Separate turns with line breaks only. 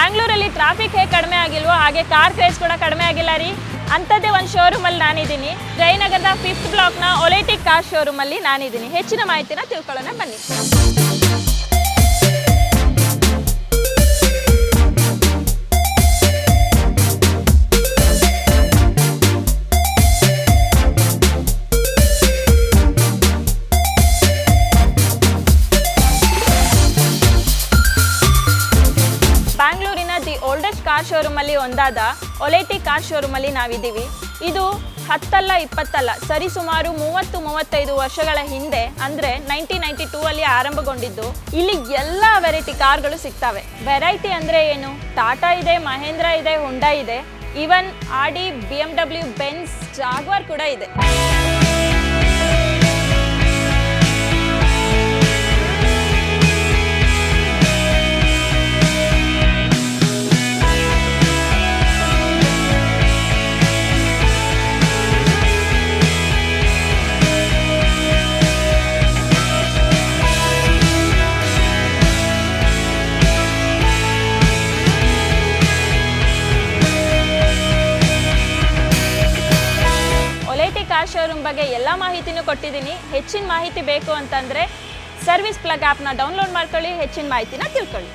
ಬ್ಯಾಂಗ್ಳೂರಲ್ಲಿ ಟ್ರಾಫಿಕ್ ಹೇಗೆ ಕಡಿಮೆ ಆಗಿಲ್ವೋ ಹಾಗೆ ಕಾರ್ ಕ್ರೇಜ್ ಕೂಡ ಕಡಿಮೆ ಆಗಿಲ್ಲ ರೀ. ಅಂಥದ್ದೇ ಒಂದು ಶೋರೂಮಲ್ಲಿ ನಾನಿದ್ದೀನಿ. ಜಯನಗರದ 5th ಬ್ಲಾಕ್ನ ಒಲೈಟಿಕ್ ಕಾರ್ ಶೋರೂಮಲ್ಲಿ ನಾನಿದ್ದೀನಿ. ಹೆಚ್ಚಿನ ಮಾಹಿತಿನ ತಿಳ್ಕೊಳ್ಳೋಣ ಬನ್ನಿ. ಓಲ್ಡೆಸ್ಟ್ ಕಾರ್ ಶೋರೂಮಲ್ಲಿ ಒಂದಾದ ಒಲೈಟಿಕ್ ಕಾರ್ ಶೋರೂಮಲ್ಲಿ ನಾವಿದ್ದೀವಿ. ಇದು 10 ಅಲ್ಲ 20 ಅಲ್ಲ, ಸರಿಸುಮಾರು 30-35 ವರ್ಷಗಳ ಹಿಂದೆ ಅಂದರೆ 1992 ಅಲ್ಲಿ ಆರಂಭಗೊಂಡಿದ್ದು. ಇಲ್ಲಿ ಎಲ್ಲ ವೆರೈಟಿ ಕಾರ್ಗಳು ಸಿಗ್ತವೆ. ವೆರೈಟಿ ಅಂದರೆ ಏನು? ಟಾಟಾ ಇದೆ, ಮಹೇಂದ್ರ ಇದೆ, ಹುಂಡಾ ಇದೆ, ಈವನ್ ಆಡಿ, BMW, ಬೆನ್ಸ್, ಜಾಗ್ವಾರ್ ಕೂಡ ಇದೆ. ಕಾರ್ ಶೋರೂಮ್ ಬಗ್ಗೆ ಎಲ್ಲ ಮಾಹಿತಿನೂ ಕೊಟ್ಟಿದ್ದೀನಿ. ಹೆಚ್ಚಿನ ಮಾಹಿತಿ ಬೇಕು ಅಂತಂದರೆ ಸರ್ವಿಸ್ ಪ್ಲಗ್ ಆ್ಯಪ್ನ ಡೌನ್ಲೋಡ್ ಮಾಡ್ಕೊಳ್ಳಿ, ಹೆಚ್ಚಿನ ಮಾಹಿತಿನ ತಿಳ್ಕೊಳ್ಳಿ.